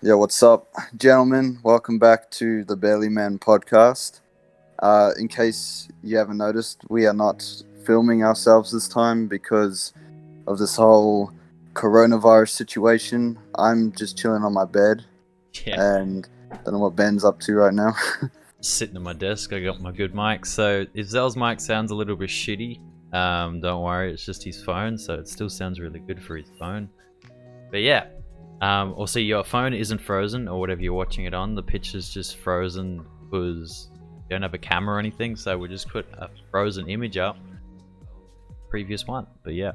Yeah, what's up, gentlemen? Welcome back to the BearlyMen Podcast. In case you haven't noticed, we are not filming ourselves this time because of this whole coronavirus situation. I'm just chilling on my bed and don't know what Ben's up to right now. Sitting at my desk, I got my good mic. So if Zell's mic sounds a little bit shitty, don't worry, it's just his phone, so it still sounds really good for his phone. But yeah. Also, your phone isn't frozen or whatever you're watching it on. The picture's just frozen because you don't have a camera or anything. So we just put a frozen image up. Previous one, but yeah.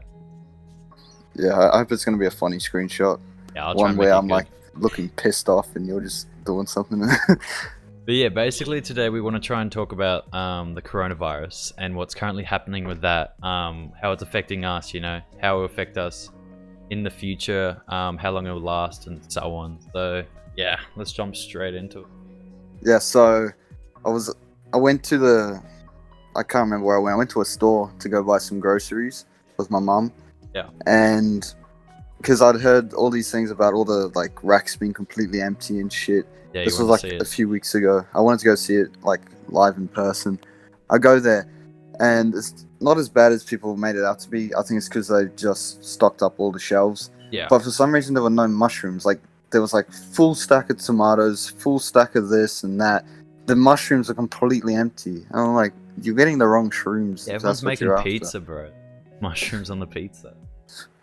Yeah, I hope it's gonna be a funny screenshot. Yeah, I'll try one and make where it I'm good. like looking pissed off and you're just doing something. But yeah, basically today we want to try and talk about the coronavirus and what's currently happening with that. How it's affecting us, how it will affect us in the future, how long it will last, and so on. So yeah, let's jump straight into it. Yeah, so I went to I can't remember where I went. I went to a store to go buy some groceries with my mum. Yeah. And because I'd heard all these things about all the like racks being completely empty and shit. Yeah, this was like a few weeks ago. I wanted to go see it like live in person. I go there and it's not as bad as people made it out to be. I think it's because they just stocked up all the shelves. Yeah. But for some reason there were no mushrooms. Like there was like full stack of tomatoes, full stack of this and that. The mushrooms are completely empty. And I'm like, you're getting the wrong shrooms. Yeah, if everyone's that's what making you're pizza, after. bro. Mushrooms on the pizza.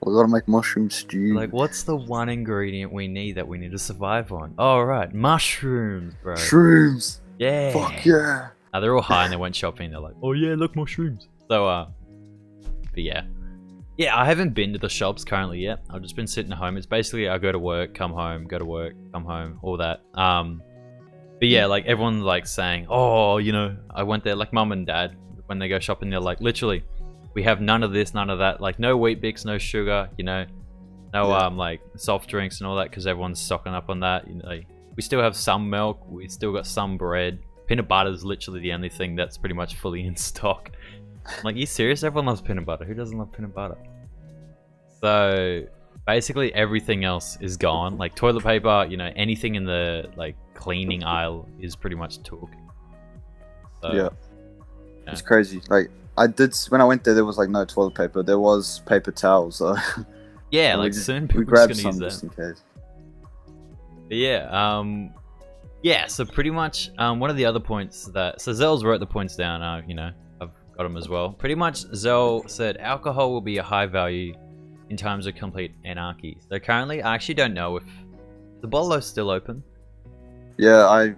We gotta make mushroom stew. Like, what's the one ingredient we need to survive on? Oh, right, mushrooms, bro. Shrooms. Yeah. Fuck yeah. They're all high and they went shopping. They're like, oh yeah, look, mushrooms. So, but yeah. Yeah, I haven't been to the shops currently yet. I've just been sitting at home. It's basically I go to work, come home, go to work, come home, all that. But yeah, like everyone's like saying, oh, I went there, like mum and dad, when they go shopping, they're like, literally, we have none of this, none of that. Like no Wheat Bix, no sugar, no like soft drinks and all that because everyone's stocking up on that. We still have some milk, we still got some bread. Peanut butter is literally the only thing that's pretty much fully in stock. I'm like, you serious? Everyone loves peanut butter. Who doesn't love peanut butter? So basically everything else is gone. Like toilet paper, anything in the like cleaning aisle is pretty much took. So, yeah. It's crazy. Like when I went there was like no toilet paper. There was paper towels. Yeah, and like soon we people are grabbed just gonna some use just them. in case. But yeah, yeah, so pretty much one of the other points so Zell's wrote the points down, I've got them as well. Pretty much Zell said alcohol will be a high value in times of complete anarchy. So currently I actually don't know if the bottle's still open. Yeah,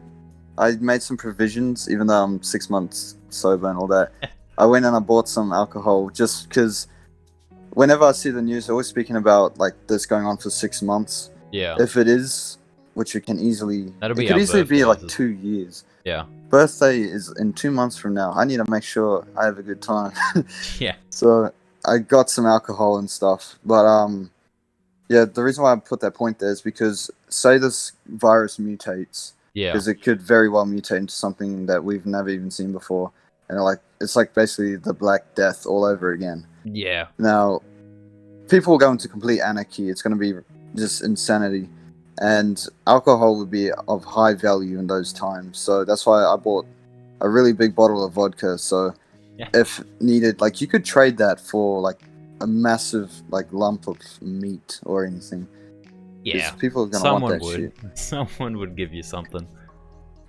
I made some provisions even though I'm 6 months sober and all that. I went and I bought some alcohol just because whenever I see the news they're always speaking about like this going on for 6 months. Yeah. If it is, which it can easily That'll be it could our easily be birthdays. like 2 years. Yeah. Birthday is in 2 months from now. I need to make sure I have a good time. Yeah. So I got some alcohol and stuff. But yeah, the reason why I put that point there is because say this virus mutates. Yeah. Because it could very well mutate into something that we've never even seen before. And it's like basically the Black Death all over again. Yeah. Now, people will go into complete anarchy. It's going to be just insanity. And alcohol would be of high value in those times. So that's why I bought a really big bottle of vodka. So if needed, like you could trade that for like a massive like lump of meat or anything. Yeah. People are going to want that shit. Someone would give you something.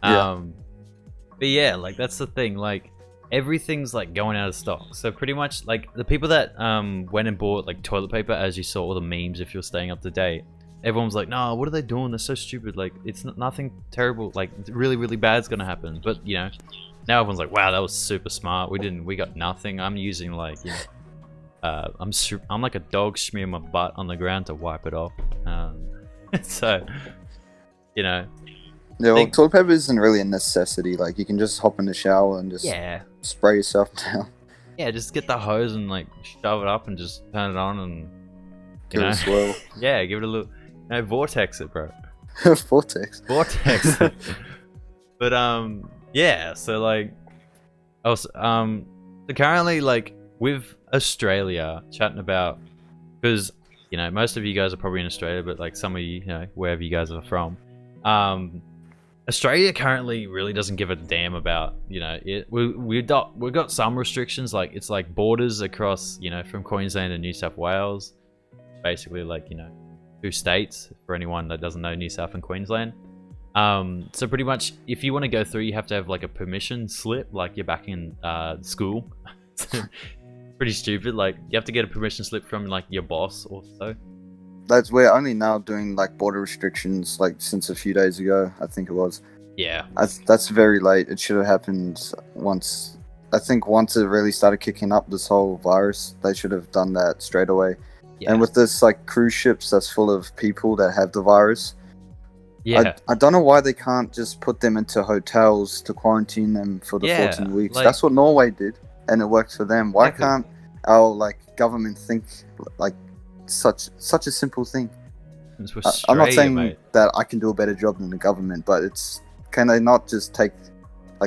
Yeah. But yeah, like that's the thing. Like everything's like going out of stock. So pretty much like the people that went and bought like toilet paper, as you saw all the memes if you're staying up to date. Everyone's like, no, what are they doing? They're so stupid. Like, it's nothing terrible. Like, really, really bad's gonna happen. But, now everyone's like, wow, that was super smart. We got nothing. I'm using, like, I'm like a dog smearing my butt on the ground to wipe it off. So, Yeah, well, toilet paper isn't really a necessity. Like, you can just hop in the shower and just spray yourself down. Yeah, just get the hose and, like, shove it up and just turn it on and, Give it a swirl. Yeah, give it a little... vortex it, bro. Vortex. It. But yeah. So like, so currently like with Australia chatting about because most of you guys are probably in Australia, but like some of you, wherever you guys are from, Australia currently really doesn't give a damn about, it. We've got some restrictions, like it's like borders across, from Queensland and New South Wales, basically like, 2 states for anyone that doesn't know New South and Queensland. So pretty much if you want to go through, you have to have like a permission slip, like you're back in school. Pretty stupid. Like you have to get a permission slip from like your boss or so. We're only now doing like border restrictions like since a few days ago, I think it was. Yeah. That's very late. It should have happened once. I think once it really started kicking up, this whole virus, they should have done that straight away. Yeah. And with this like cruise ships that's full of people that have the virus, yeah, I don't know why they can't just put them into hotels to quarantine them for the 14 weeks. Like, that's what Norway did, and it worked for them. Why can't our like government think like such a simple thing? I'm not saying that I can do a better job than the government, but can they not just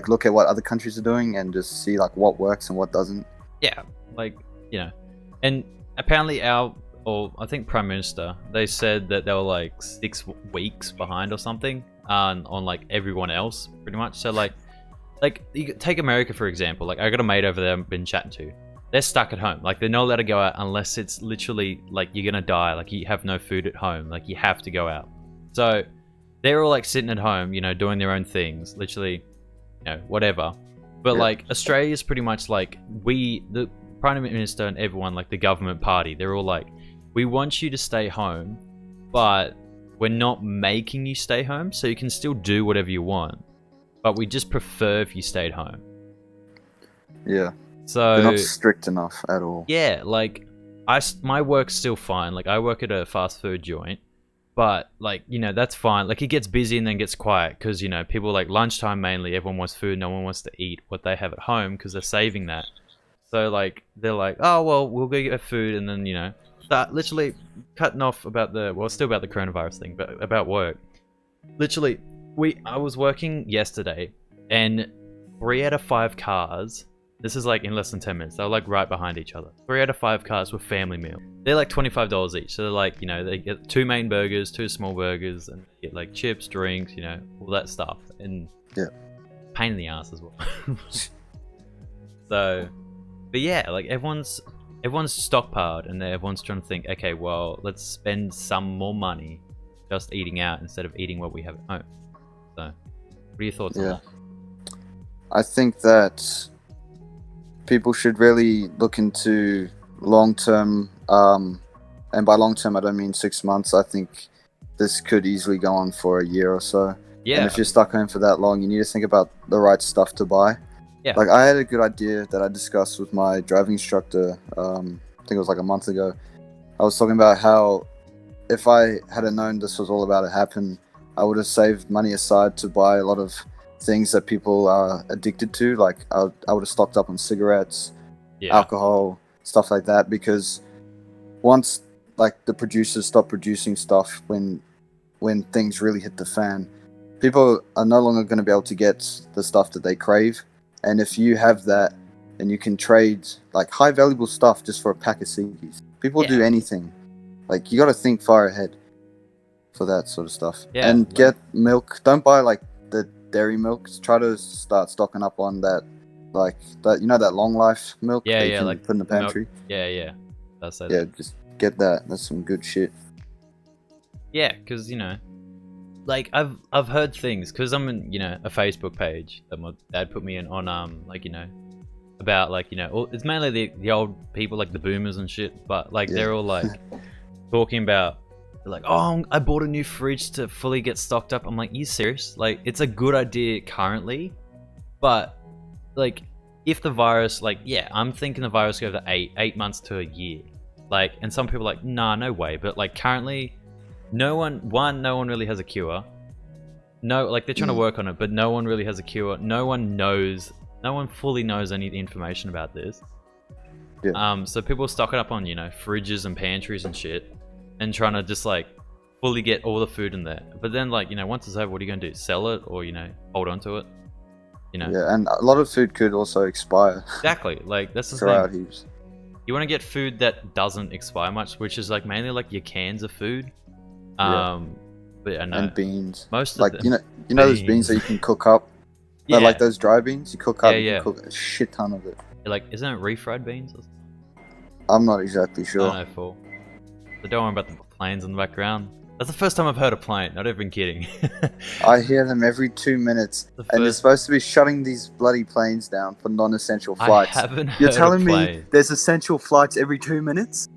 look at what other countries are doing and just see like what works and what doesn't? Yeah, like and apparently I think Prime Minister, they said that they were like 6 weeks behind or something on like everyone else, pretty much. So like you take America for example. Like I got a mate over there I've been chatting to. They're stuck at home. Like they're not allowed to go out unless it's literally like you're gonna die. Like you have no food at home. Like you have to go out. So they're all like sitting at home, doing their own things, literally, whatever. But like Australia's pretty much like the Prime Minister and everyone, like the government party, they're all like, we want you to stay home, but we're not making you stay home, so you can still do whatever you want. But we just prefer if you stayed home. Yeah. So they're not strict enough at all. Yeah, like my work's still fine. Like I work at a fast food joint, but like that's fine. Like it gets busy and then gets quiet because people like lunchtime mainly. Everyone wants food. No one wants to eat what they have at home because they're saving that. So like they're like, oh well, we'll go get food and then start literally cutting off still about the coronavirus thing, but about work. Literally, I was working yesterday and 3 out of 5 cars. This is like in less than 10 minutes. They're like right behind each other. 3 out of 5 cars were family meal. They're like $25 each. So they're like, they get 2 main burgers, 2 small burgers, and they get like chips, drinks, all that stuff. And pain in the ass as well. So, but yeah, like everyone's stockpiled and everyone's trying to think, okay, well, let's spend some more money just eating out instead of eating what we have at home. So, what are your thoughts on that? I think that people should really look into long-term, and by long-term I don't mean 6 months. I think this could easily go on for a year or so. Yeah. And if you're stuck home for that long, you need to think about the right stuff to buy. Yeah. Like I had a good idea that I discussed with my driving instructor, I think it was like a month ago. I was talking about how if I had known this was all about to happen, I would have saved money aside to buy a lot of things that people are addicted to. Like I would have stocked up on cigarettes, alcohol, stuff like that, because once like the producers stop producing stuff, when things really hit the fan, people are no longer going to be able to get the stuff that they crave. And if you have that and you can trade like high valuable stuff just for a pack of ciggies, people do anything. Like you got to think far ahead for that sort of stuff. And get milk. Don't buy like the dairy milk. Try to start stocking up on that, like that that long life milk that you can like put in the pantry. Milk. That's it. Yeah, just get that. That's some good shit. Yeah, because like I've heard things because I'm in a Facebook page that my dad put me in on about like it's mainly the old people, like the boomers and shit, but like they're all like talking about, like, oh, I bought a new fridge to fully get stocked up. I'm like, you serious? Like, it's a good idea currently, but like if the virus, like, I'm thinking the virus goes to 8 months to a year, like, and some people are like, nah, no way. But like currently, no one really has a cure. No, like they're trying to work on it, but no one really has a cure. No one fully knows any information about this. So people are stocking up on fridges and pantries and shit, and trying to just like fully get all the food in there. But then like once it's over, what are you gonna do? Sell it or hold on to it? Yeah, and a lot of food could also expire. Exactly, like that's the thing. Heaps. You want to get food that doesn't expire much, which is like mainly like your cans of food. But I know and beans. most of Like them. you know those beans that you can cook up. Yeah. Like those dry beans, you cook up. Yeah, You yeah. can cook a shit ton of it. Like, isn't it refried beans? Or something? I'm not exactly I sure. don't know, Paul. So don't worry about the planes in the background. That's the first time I've heard a plane. Not even kidding. I hear them every 2 minutes, The and they're first- supposed to be shutting these bloody planes down for non-essential I flights. haven't heard You're a telling me plane. there's essential flights every 2 minutes?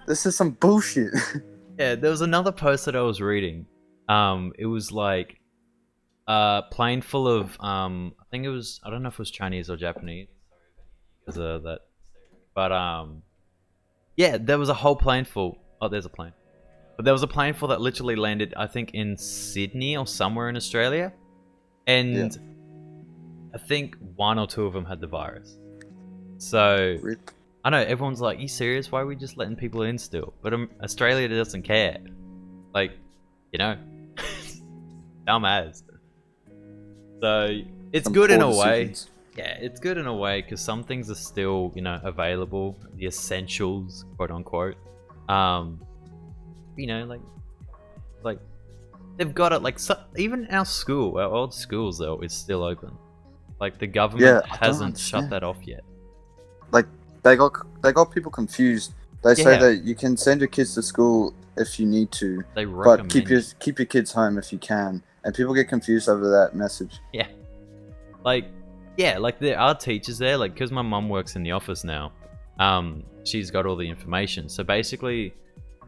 This is some bullshit. Yeah, there was another post that I was reading. It was like a plane full of I think it was, I don't know if it was Chinese or Japanese because of that. But yeah, there was a whole plane full. Oh, there's a plane. But there was a plane full that literally landed, I think, in Sydney or somewhere in Australia. And I think one or two of them had the virus. So Rip. I know everyone's like, "You serious? Why are we just letting people in still?" But Australia doesn't care. Like, you know, dumbass. So it's Some good in poor a way. decisions. Yeah, it's good in a way because some things are still, you know, available, the essentials, quote unquote. You know, like they've got it. Like even our school, our old schools though, is still open. Like the government I don't hasn't shut understand. that off yet. They got people confused. They say Yeah. that you can send your kids to school if you need to, They but recommend. keep your kids home if you can. And people get confused over that message. Like, yeah, like there are teachers there. Like, because my mum works in the office now, she's got all the information. So basically,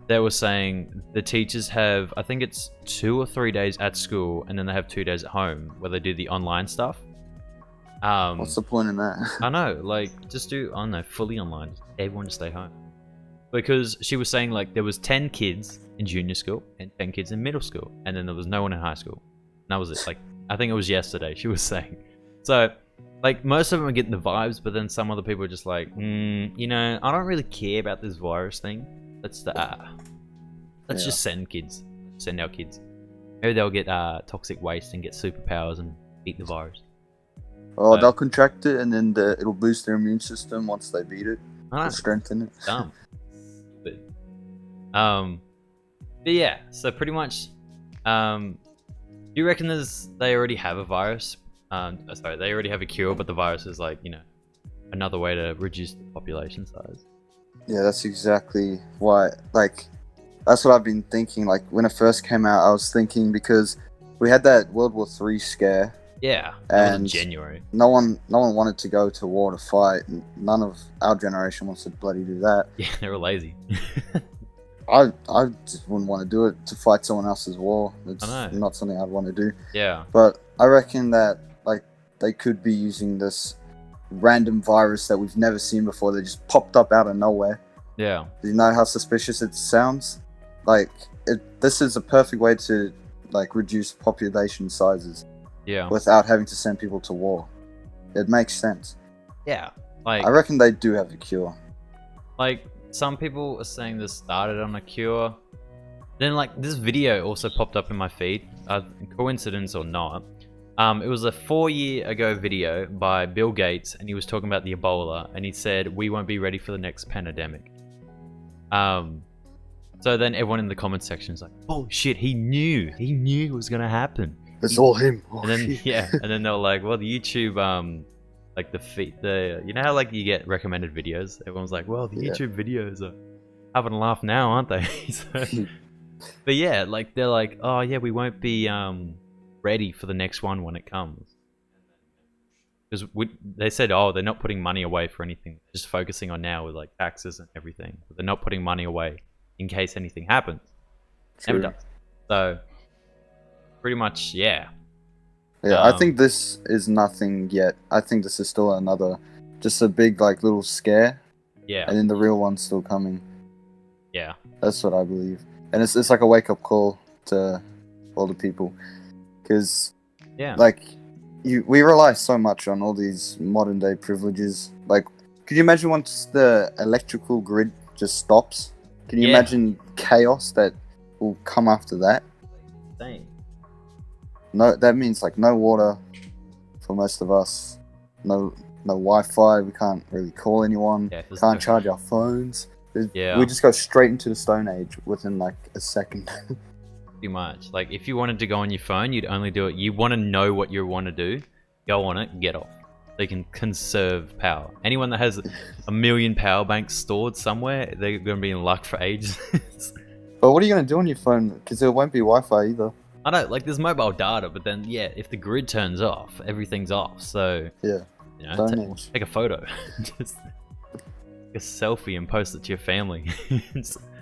they were saying the teachers have, I think it's 2 or 3 days at school, and then they have 2 days at home where they do the online stuff. What's the point in that? I know, like, just do, I don't know, fully online. Just everyone to stay home. Because she was saying, like, there was 10 kids in junior school and 10 kids in middle school, and then there was no one in high school. And that was it. Like, I think it was yesterday, she was saying. So, like, most of them are getting the vibes, but then some other people are just like, you know, I don't really care about this virus thing. Let's just send our kids. Maybe they'll get toxic waste and get superpowers and beat the virus. Oh, they'll contract it, and then it'll boost their immune system once they beat it. I don't know. It'll strengthen it. Dumb. But yeah, so pretty much, do you reckon they already have a virus? Sorry, they already have a cure, but the virus is like, you know, another way to reduce the population size. Yeah, that's exactly why. Like, that's what I've been thinking. Like, when it first came out, I was thinking because we had that World War III scare. Yeah, that was in And January. No one wanted to go to war to fight. None of our generation wants to bloody do that. Yeah, they were lazy. I just wouldn't want to do it to fight someone else's war. It's I know. not something I'd want to do. Yeah, But I reckon that like they could be using this random virus that we've never seen before. That just popped up out of nowhere. yeah, Do you know how suspicious it sounds? Like this is a perfect way to like reduce population sizes yeah, without having to send people to war. It makes sense. yeah. Like, I reckon they do have a cure. like some people are saying this started on a cure. Then like this video also popped up in my feed, coincidence or not. It was a 4-year ago video by Bill Gates, and he was talking about the Ebola, and he said we won't be ready for the next pandemic. So then everyone in the comment section is like, "Oh shit, he knew it was gonna happen." It's all him. Oh, And then shit. yeah, and then they were like, "Well, the YouTube, like the you know how like you get recommended videos? Everyone's like, well, the Yeah. YouTube videos are having a laugh now, aren't they?" So, but yeah, like they're like, "Oh yeah, we won't be ready for the next one when it comes." Because they said, oh, they're not putting money away for anything, just focusing on now with like taxes and everything. But they're not putting money away in case anything happens. Never True. does. So pretty much, yeah. Yeah, I think this is nothing yet. I think this is still just a big like little scare, Yeah, and then the real one's still coming. yeah, That's what I believe, and it's like a wake up call to all the people, because yeah. like we rely so much on all these modern day privileges. Like, could you imagine once the electrical grid just stops? Can you Yeah. imagine chaos that will come after that? Same. No, that means like no water for most of us, no Wi-Fi. We can't really call anyone. Yeah, there's Can't no- charge our phones. Yeah. We just go straight into the Stone Age within like a second. Pretty much. Like, if you wanted to go on your phone, you'd only do it. You want to know what you want to do, go on it, get off. They can conserve power. Anyone that has a million power banks stored somewhere, they're going to be in luck for ages. But what are you going to do on your phone? Because there won't be Wi-Fi either. I don't, like, there's mobile data, but then, yeah, if the grid turns off, everything's off. So, Yeah. you know, take a photo. Just take a selfie and post it to your family.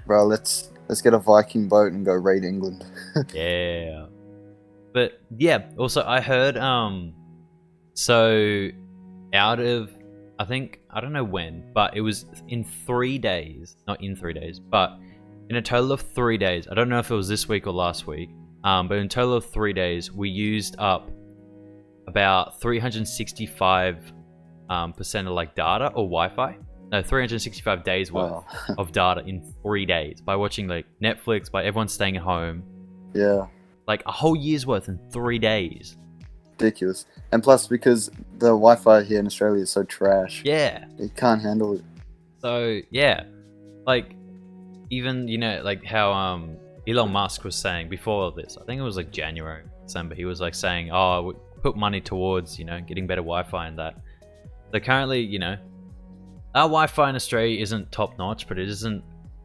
Bro, let's get a Viking boat and go raid England. Yeah. But, yeah, also, I heard, so, out of, I think, I don't know when, but it was in 3 days, not in 3 days, but in a total of 3 days, I don't know if it was this week or last week, but in a total of 3 days, we used up about 365 percent of like data or Wi-Fi. No, 365 days worth of data in 3 days by watching like Netflix, by everyone staying at home. Yeah. Like a whole year's worth in 3 days. Ridiculous. And plus, because the Wi-Fi here in Australia is so trash. Yeah. It can't handle it. So, yeah. Like, even, you know, like how Elon Musk was saying before this, I think it was like January, December, he was like saying, oh, we put money towards, you know, getting better Wi-Fi and that. So currently, you know, our Wi-Fi in Australia isn't top notch, but it isn't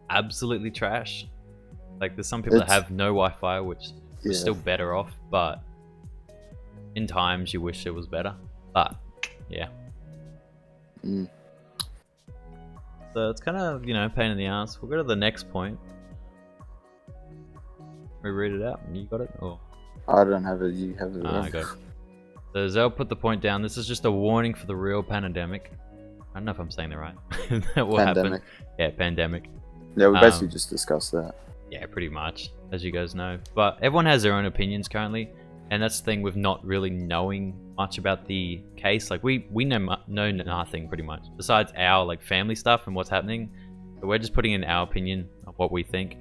absolutely trash. Like, there's some people that have no Wi-Fi, which is still better off, but in times you wish it was better. But, yeah. Mm. So it's kind of, you know, pain in the ass. We'll go to the next point. We read it out. You got it? Or I don't have it. You have it. Okay. So Zell put the point down. This is just a warning for the real pandemic. I don't know if I'm saying that right. That will happen. Yeah, pandemic. Yeah, we basically just discussed that. Yeah, pretty much, as you guys know. But everyone has their own opinions currently, and that's the thing with not really knowing much about the case. Like, we know nothing pretty much besides our like family stuff and what's happening. So we're just putting in our opinion of what we think.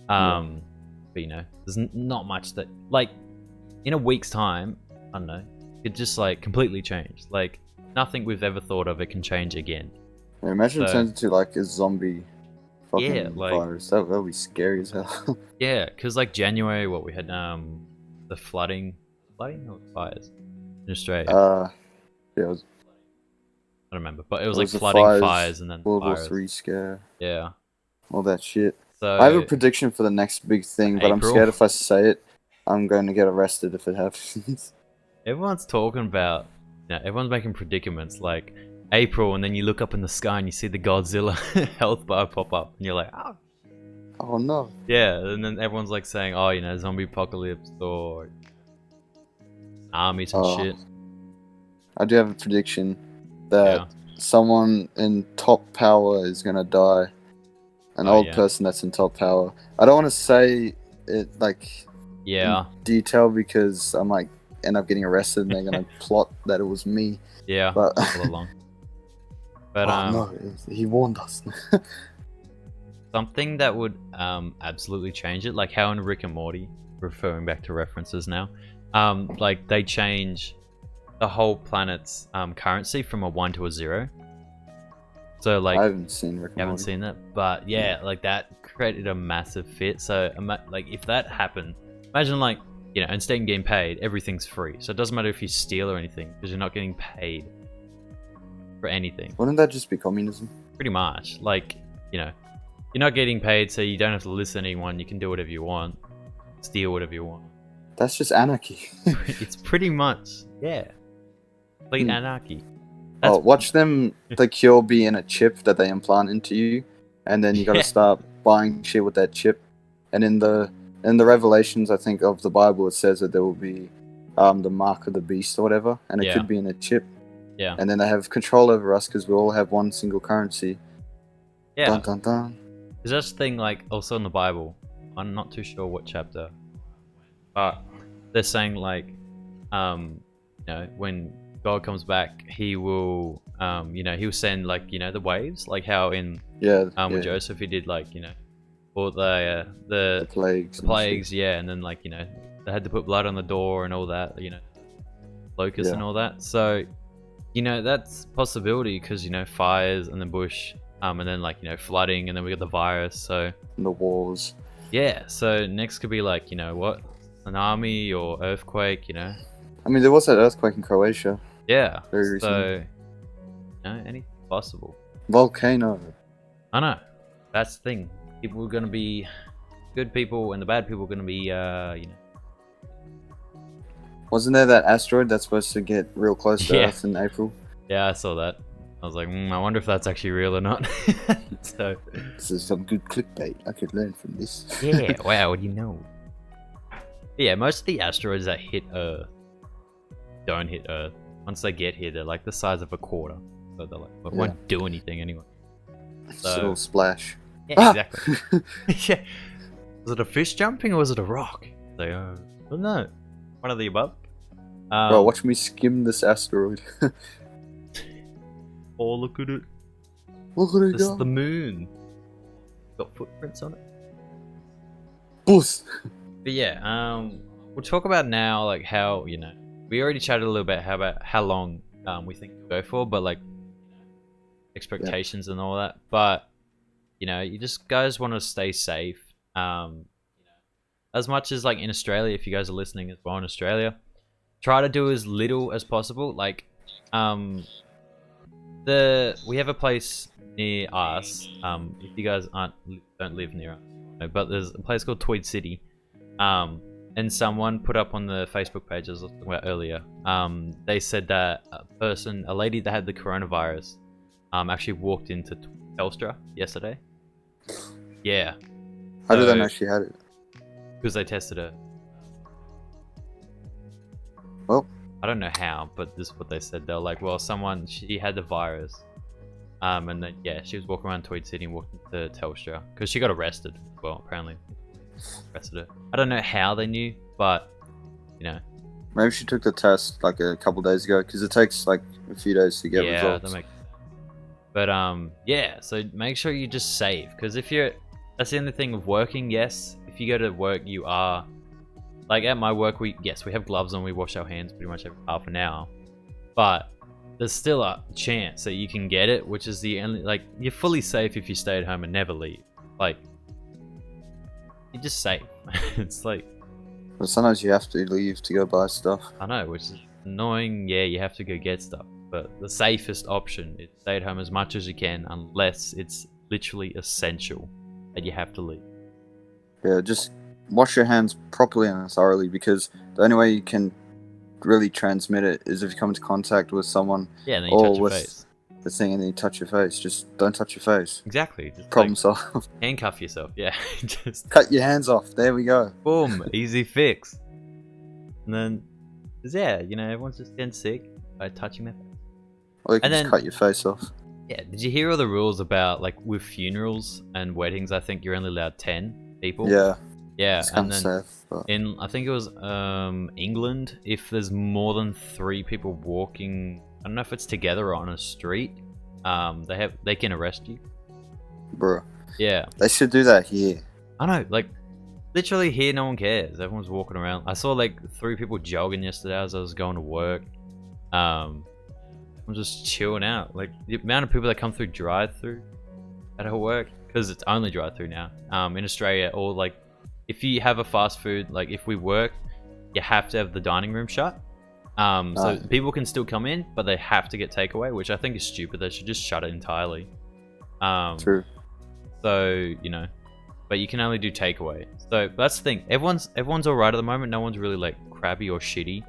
But you know, there's not much that, like, in a week's time, I don't know, it just like completely changed. Like, nothing we've ever thought of it can change again. Yeah, imagine it turns into like a zombie fucking like, virus. That would be scary as hell. Yeah, because like January, what we had the flooding or fires in Australia. Yeah, it was, I don't remember, but it was like flooding, fires, and then World War III scare. Yeah, all that shit. So I have a prediction for the next big thing, but I'm scared if I say it, I'm going to get arrested if it happens. Everyone's talking about, you know, everyone's making predicaments like April, and then you look up in the sky and you see the Godzilla health bar pop up, and you're like, oh no. Yeah, and then everyone's like saying, oh, you know, zombie apocalypse or armies and shit. I do have a prediction that someone in top power is gonna die. An old person that's in top power. I don't want to say it like in detail because I might end up getting arrested and they're gonna plot that it was me. Yeah, but all along. But no, he warned us. Something that would absolutely change it, like how in Rick and Morty, referring back to references now, like they change the whole planet's currency from a 1 to a 0. So like, I haven't seen Rick and Morty. Haven't seen it, but yeah, like that created a massive fit. So like if that happened, imagine like, you know, instead of getting paid, everything's free. So it doesn't matter if you steal or anything because you're not getting paid for anything. Wouldn't that just be communism? Pretty much. Like, you know, you're not getting paid, so you don't have to listen to anyone. You can do whatever you want, steal whatever you want. That's just anarchy. It's pretty much, yeah, complete anarchy. Watch them, the cure be in a chip that they implant into you, and then you gotta start buying shit with that chip. And in the Revelations, I think, of the Bible, it says that there will be the mark of the beast or whatever, and it could be in a chip. Yeah. And then they have control over us because we all have one single currency. Yeah. Dun, dun, dun. There's this thing, like, also in the Bible, I'm not too sure what chapter, but they're saying, like, you know, when God comes back, he will, you know, he'll send, like, you know, the waves, like how in, with Joseph, he did, like, you know, all the plagues. And then, like, you know, they had to put blood on the door and all that, you know, locusts and all that. So, you know, that's a possibility because, you know, fires and the bush, and then, like, you know, flooding, and then we got the virus, so. And the wars. Yeah, so next could be like, you know what, tsunami or earthquake, you know. I mean, there was that earthquake in Croatia Yeah, very recently. so, you know, anything possible. Volcano. I know, that's the thing. People are gonna be good people, and the bad people are gonna be, you know. Wasn't there that asteroid that's supposed to get real close to Yeah. Earth in April? Yeah, I saw that. I was like, I wonder if that's actually real or not. So, This is some good clickbait. I could learn from this. yeah, wow, what do you know? Yeah, most of the asteroids that hit Earth don't hit Earth. Once they get here, they're like the size of a quarter. So they're like, well, it won't do anything anyway. Just a little splash. Yeah, exactly. Yeah. Was it a fish jumping or was it a rock? Like, I don't know. One of the above. Bro, watch me skim this asteroid. Oh, look at it. Look at it This is go. the moon. Got footprints on it. Boost. But yeah, we'll talk about now, like how, you know, we already chatted a little bit about how long we think we'll go for, but like expectations and all that. But you know, you just guys want to stay safe. You know, as much as like in Australia, if you guys are listening as well in Australia, try to do as little as possible. Like, we have a place near us. If you guys don't live near us, but there's a place called Tweed City. And someone put up on the Facebook page I was talking about earlier. They said that a lady that had the coronavirus, actually walked into Telstra yesterday. Yeah. How did they actually had it? Because they tested her. Well, I don't know how, but this is what they said. They were like, well, she had the virus. And then, yeah, she was walking around Tweed City and walked into Telstra. Because she got arrested. Well, apparently. Arrested her. I don't know how they knew, but, you know. maybe she took the test like a couple days ago, because it takes like a few days to get results. But, yeah, so make sure you're just safe. Because that's the only thing with working, yes. If you go to work, you are... Like, at my work, we have gloves on, we wash our hands pretty much every half an hour. But there's still a chance that you can get it, which is the only... Like, you're fully safe if you stay at home and never leave. Like, you're just safe. It's like... But sometimes you have to leave to go buy stuff. I know, which is annoying. Yeah, you have to go get stuff. But the safest option is stay at home as much as you can, unless it's literally essential that you have to leave. Yeah, just wash your hands properly and thoroughly, because the only way you can really transmit it is if you come into contact with someone. Yeah, and then you touch your face. The thing, and then you touch your face. Just don't touch your face. Exactly. Just problem solved. Handcuff yourself. Yeah. Just cut your hands off. There we go. Boom. Easy fix. And then, yeah, you know, everyone's just getting sick by touching their face. Or you can just cut your face off. Yeah. Did you hear all the rules about, like, with funerals and weddings? I think you're only allowed 10 people. Yeah. Yeah. It's and kind then of safe, but... I think it was England, if there's more than 3 people walking, I don't know if it's together or on a street, they can arrest you. Bro. Yeah. They should do that here. I know, like, literally here no one cares. Everyone's walking around. I saw like 3 people jogging yesterday as I was going to work. I'm just chilling out. Like, the amount of people that come through drive-through at our work, because it's only drive-through now, in Australia, or like, if you have a fast food, like if we work, you have to have the dining room shut. So people can still come in, but they have to get takeaway, which I think is stupid. They should just shut it entirely. True. So, you know, but you can only do takeaway. So that's the thing. Everyone's all right at the moment. No one's really like crabby or shitty.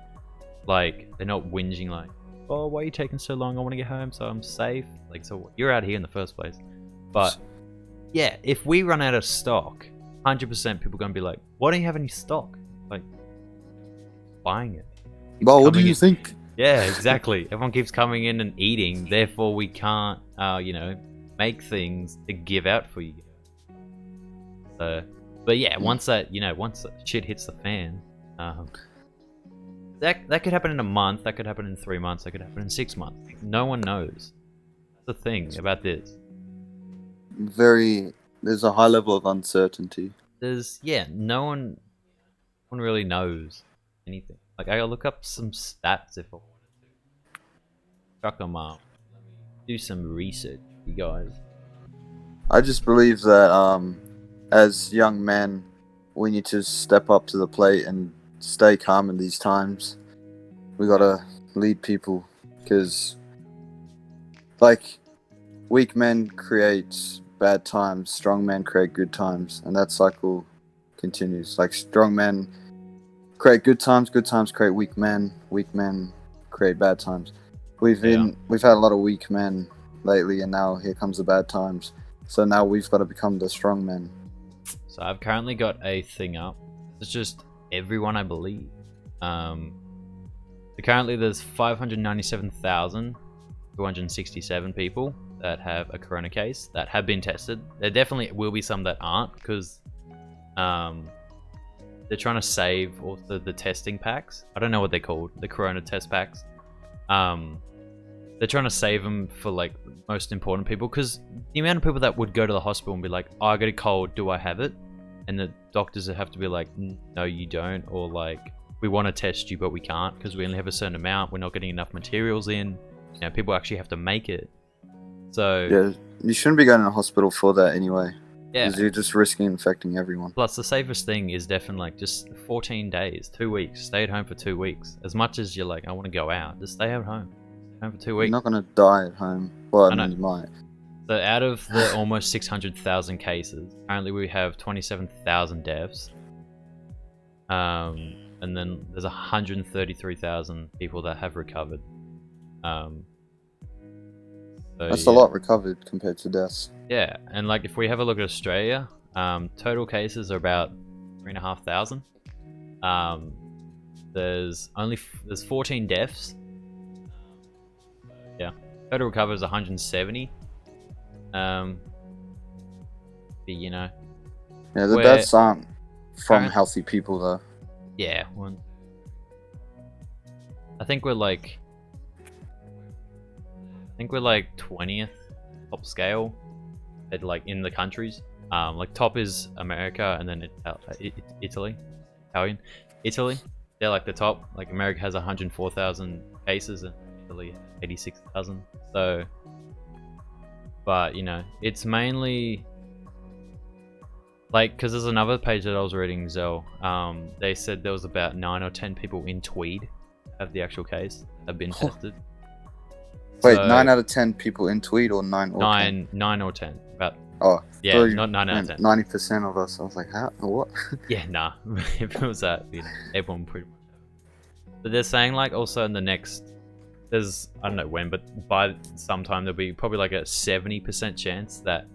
Like, they're not whinging like, oh, why are you taking so long? I want to get home so I'm safe. Like, so you're out here in the first place. But yeah, if we run out of stock, 100% people are going to be like, why don't you have any stock? Like, buying it. Well, what do you think? Yeah, exactly. Everyone keeps coming in and eating, therefore we can't, you know, make things to give out for you. So, but yeah, once that shit hits the fan, that could happen in a month, that could happen in 3 months, that could happen in 6 months. No one knows. That's the thing about this. There's a high level of uncertainty. No one really knows anything. Like, I gotta look up some stats if I wanted to. Chuck them up. Do some research, you guys. I just believe that as young men, we need to step up to the plate and stay calm in these times. We gotta lead people, because like weak men create bad times, strong men create good times, and that cycle continues. Like strong men create good times create weak men create bad times. We've had a lot of weak men lately, and now here comes the bad times. So now we've got to become the strong men. So I've currently got a thing up. It's just everyone, I believe. So currently there's 597,267 people that have a corona case that have been tested. There definitely will be some that aren't, because they're trying to save also the testing packs. I don't know what they're called, the corona test packs. They're trying to save them for like the most important people, because the amount of people that would go to the hospital and be like, oh, I got a cold, do I have it? And the doctors have to be like, no, you don't, or like, we want to test you, but we can't because we only have a certain amount. We're not getting enough materials in. You know, people actually have to make it. So yeah, you shouldn't be going to the hospital for that anyway. Yeah, because you're just risking infecting everyone. Plus, the safest thing is definitely like just 14 days, 2 weeks. Stay at home for 2 weeks. As much as you're like, I want to go out, just stay at home. Stay home for 2 weeks. You're not gonna die at home. Well, I mean, you might. So out of the almost 600,000 cases, currently we have 27,000 deaths. And then there's 133,000 people that have recovered. That's a lot recovered compared to deaths. Yeah, and like if we have a look at Australia, total cases are about 3,500. There's 14 deaths. Yeah, total recovered is 170. But you know, yeah, the deaths aren't from healthy people though. Yeah, I think we're like 20th top scale at like in the countries. Like top is America, and then Italy. They're like the top. Like America has 104,000 cases and Italy 86,000. So, but you know, it's mainly like, because there's another page that I was reading, Zell. They said there was about 9 or 10 people in Tweed have the actual case have been tested. Wait, so, 9 out of 10 people in Tweed, or 9 or 10? 9 or 10. About. Oh, yeah, not 9 out of 10. 90% of us. I was like, how? What? Yeah, nah. If it was that, you know, everyone pretty much. But they're saying like also in the next, there's, I don't know when, but by some time there'll be probably like a 70% chance that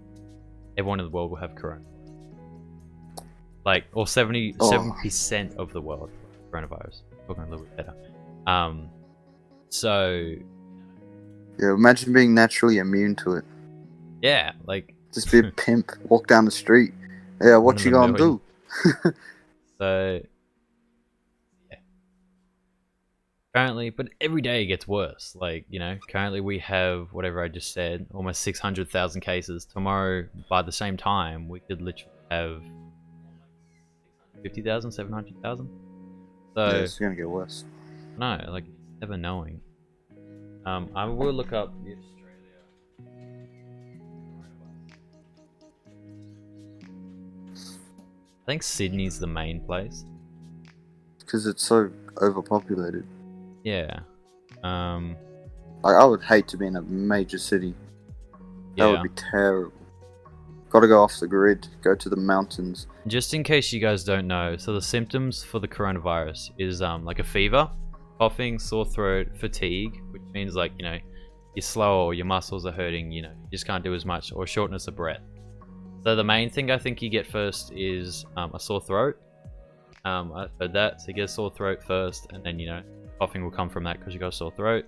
everyone in the world will have corona. Like, or 70% of the world coronavirus. Talking a little bit better. So. Yeah, imagine being naturally immune to it. Yeah, like. Just be a pimp, walk down the street. Yeah, what you gonna do? So. Yeah. Currently, but every day it gets worse. Like, you know, currently we have, whatever I just said, almost 600,000 cases. Tomorrow, by the same time, we could literally have 50,000, 700,000. So yeah, it's gonna get worse. No, like never knowing. I will look up the Australia. I think Sydney's the main place. Because it's so overpopulated. Yeah. Like, I would hate to be in a major city. That would be terrible. Gotta go off the grid, go to the mountains. Just in case you guys don't know, so the symptoms for the coronavirus is like a fever, coughing, sore throat, fatigue, which means like, you know, you're slow or your muscles are hurting, you know, you just can't do as much, or shortness of breath. So the main thing I think you get first is a sore throat. I've heard that, so you get a sore throat first, and then, you know, coughing will come from that because you got a sore throat.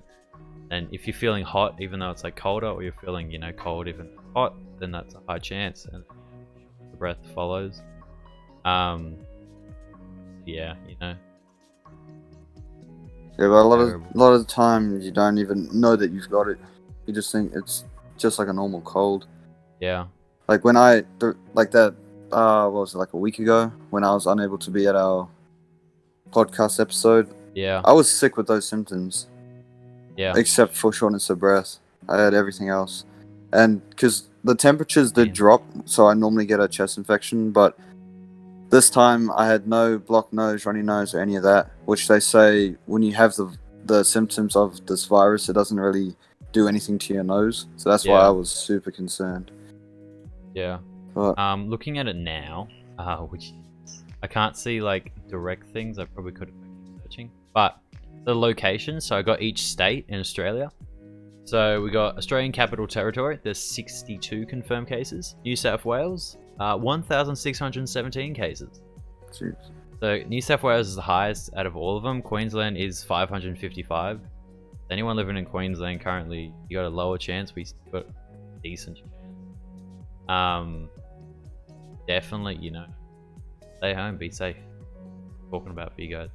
And if you're feeling hot, even though it's like colder, or you're feeling, you know, cold even hot, then that's a high chance, and the breath follows. Yeah, you know. Yeah, but a lot of the time you don't even know that you've got it. You just think it's just like a normal cold. Yeah. Like when what was it, like a week ago, when I was unable to be at our podcast episode? Yeah. I was sick with those symptoms. Yeah. Except for shortness of breath. I had everything else. And because the temperatures did drop, so I normally get a chest infection, but This time I had no blocked nose, runny nose, or any of that, which they say when you have the symptoms of this virus, it doesn't really do anything to your nose. So that's why I was super concerned. Yeah. But, looking at it now, which I can't see like direct things. I probably could have been searching, but the location. So I got each state in Australia. So we got Australian Capital Territory. There's 62 confirmed cases. New South Wales, 1,617 cases. Jeez. So New South Wales is the highest out of all of them. Queensland is 555. Anyone living in Queensland currently, you got a lower chance. We got a decent chance. Definitely, you know, stay home, be safe. Talking about for you guys.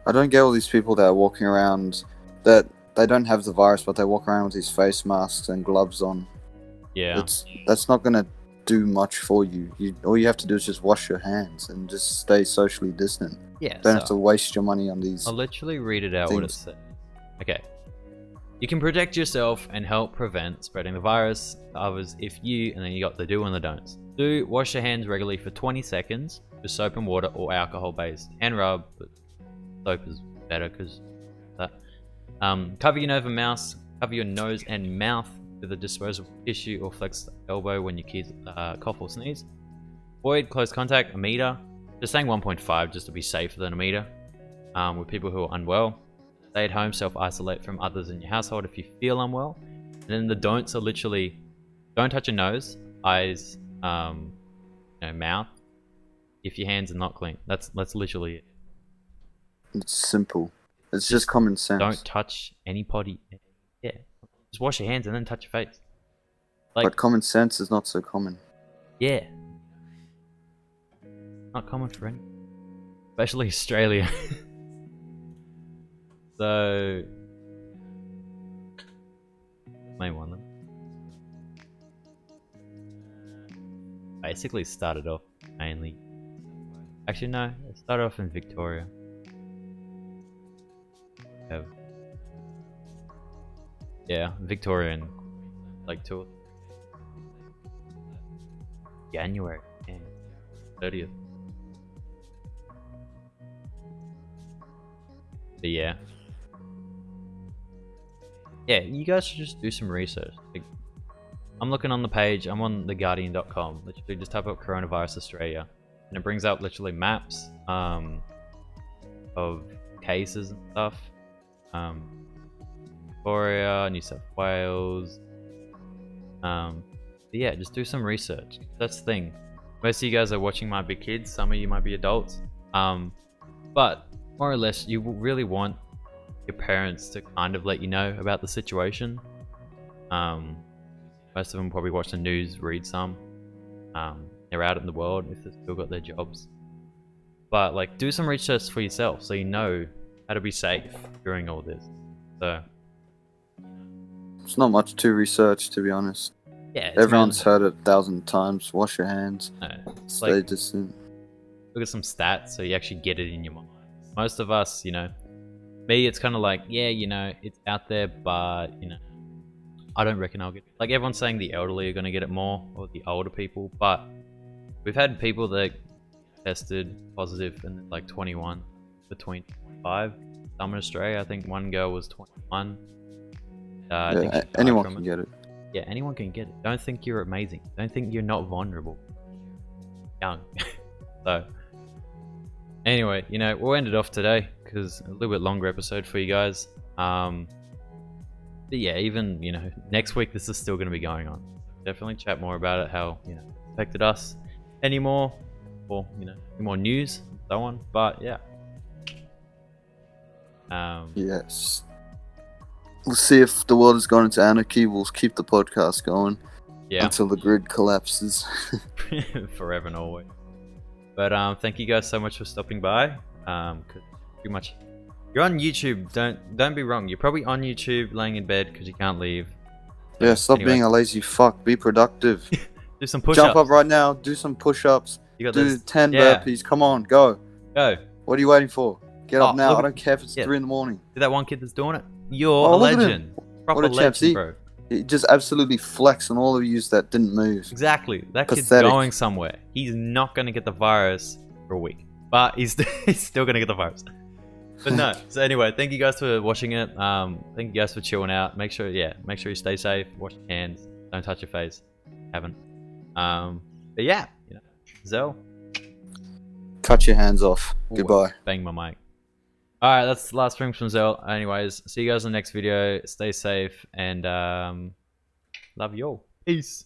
I don't get all these people that are walking around that they don't have the virus, but they walk around with these face masks and gloves on. Yeah. That's not going to do much for you. All you have to do is just wash your hands and just stay socially distant. Yeah. Don't have to waste your money on these. I'll literally read it out what it says. Okay. You can protect yourself and help prevent spreading the virus to others if you, and then you got the do and the don'ts. Do wash your hands regularly for 20 seconds with soap and water or alcohol-based hand rub, but soap is better because that. Cover your nose and mouth with a disposable tissue or flex elbow when your kids cough or sneeze. Avoid close contact, a meter. Just saying 1.5 just to be safer than a meter with people who are unwell. Stay at home, self-isolate from others in your household if you feel unwell. And then the don'ts are literally, don't touch your nose, eyes, mouth, if your hands are not clean. That's literally it. It's simple. It's just common sense. Don't touch any potty. Yeah. Just wash your hands and then touch your face. But common sense is not so common. Yeah. Not common for any. Especially Australia. So, main one then. Basically started off mainly. Actually no, it started off in Victoria. Yeah, Victoria and like January and 30th. But yeah. Yeah, you guys should just do some research. Like, I'm looking on the page, I'm on theguardian.com. Literally just type up coronavirus Australia. And it brings up literally maps of cases and stuff. Victoria, New South Wales. But yeah, just do some research. That's the thing. Most of you guys are watching might be kids, some of you might be adults. But more or less, you really want your parents to kind of let you know about the situation. Most of them probably watch the news, read some. They're out in the world if they've still got their jobs. But like, do some research for yourself so you know how to be safe during all this. So it's not much to research, to be honest. Yeah, everyone's heard it 1,000 times. Wash your hands. No, stay like, distant. Look at some stats so you actually get it in your mind. Most of us, you know, me, it's kind of like, yeah, you know, it's out there, but, you know, I don't reckon I'll get it. Like, everyone's saying the elderly are going to get it more, or the older people, but we've had people that tested positive in like 21, between 25. Some in Australia, I think one girl was 21. I think anyone can get it. Yeah, anyone can get it. Don't think you're amazing. Don't think you're not vulnerable. Young. So, anyway, you know, we'll end it off today because a little bit longer episode for you guys. But yeah, even, you know, next week this is still going to be going on. Definitely chat more about it, how, you know, it affected us anymore, or, you know, any more news and so on. But yeah. Yes. We'll see if the world has gone into anarchy. We'll keep the podcast going until the grid collapses. Forever and always. But thank you guys so much for stopping by. Pretty much, you're on YouTube. Don't be wrong. You're probably on YouTube, laying in bed because you can't leave. Yeah, stop being a lazy fuck. Be productive. Do some push-ups. Jump up right now. Do some push-ups. Do 10 burpees. Come on, go. Go. What are you waiting for? Get up now. I don't care if it's 3 in the morning. See that one kid that's doing it? You're a legend. Proper legend, bro. He just absolutely flexed on all of you that didn't move. Exactly. That kid's Pathetic. going somewhere. He's not going to get the virus for a week. But he's still going to get the virus. But no. So anyway, thank you guys for watching it. Thank you guys for chilling out. Make sure you stay safe. Wash your hands. Don't touch your face. Haven't. But yeah, you know, Zell. Cut your hands off. Ooh, Goodbye. Bang my mic. Alright, that's the last stream from Zell. Anyways, see you guys in the next video. Stay safe and love you all. Peace.